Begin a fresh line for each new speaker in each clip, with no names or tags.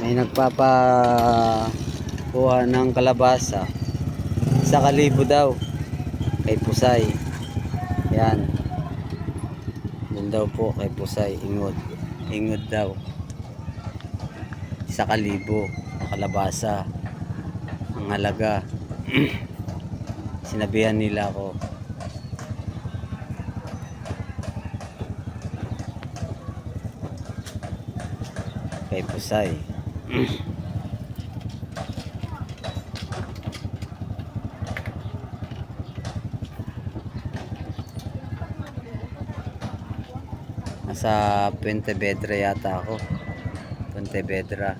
May nagpapakuha ng kalabasa. 1,000 daw kay Pusay. Yan. Yun daw po kay Pusay. Ingod. Ingod daw. 1,000 na kalabasa. Ang halaga. Sinabihan nila ako. Kay Pusay. Nasa Puente Vedra yata ako. Puente Vedra.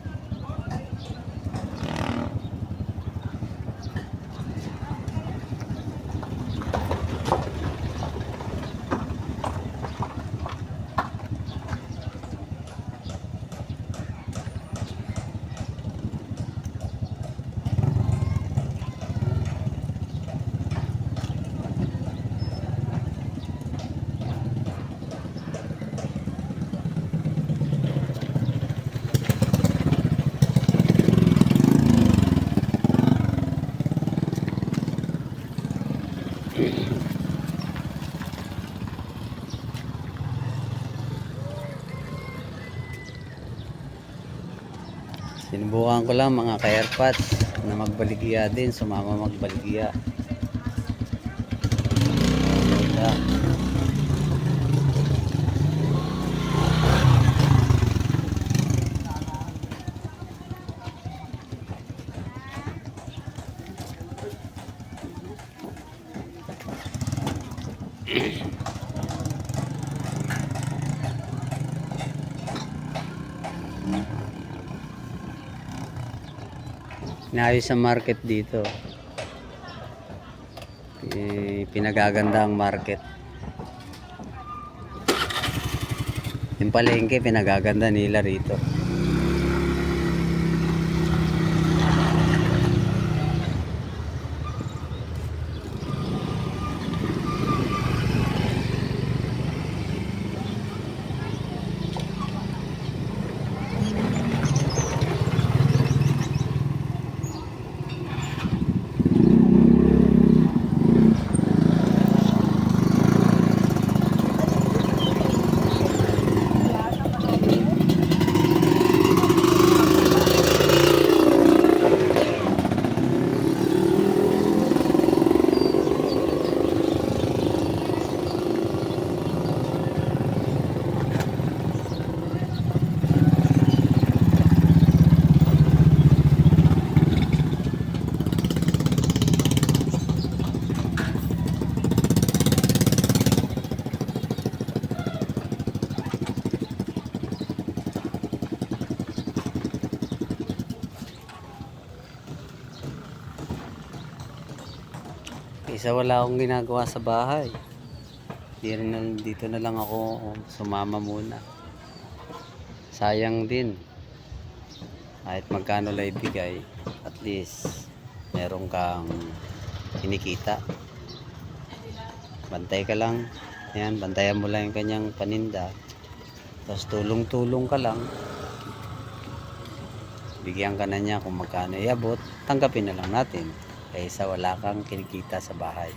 Sinubukan ko lang mga ka-airpods na magbaligya din, sumama magbaligya. Wala. Inayos sa market dito. Pinagaganda ang market. Yung palengke pinagaganda nila rito. Isa wala akong ginagawa sa bahay. Dito na lang ako sumama muna. Sayang din. Kahit magkano lang ibigay, at least meron kang kinikita. Bantay ka lang. Yan, bantayan mo lang yung kanyang paninda. Tapos tulong-tulong ka lang. Bigyan ka na niya kung magkano iabot, tanggapin na lang natin. Kaysa wala kang kinikita sa bahay.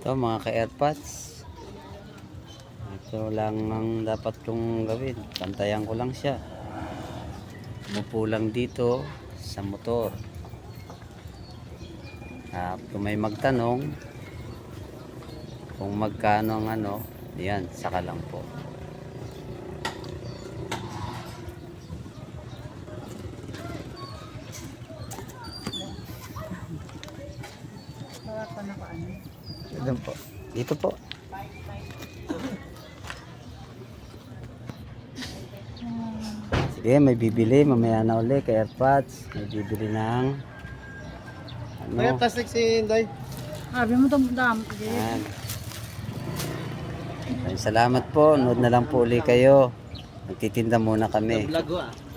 Ito mga ka-airpods. Ito lang ang dapat kong gawin. Bantayan ko lang siya. Umupo lang dito sa motor. Kung may magtanong kung magkano ang ano, yan, saka lang po. Ito po. Dito po. Sige, may bibili mamaya na uli kay airpods. May bibili ng ano.
May plastic si Inday.
Sabi mo itong dam.
Yan. Salamat po. Nood na lang po uli kayo. Nagtitinda muna kami.
Vlog ko ah.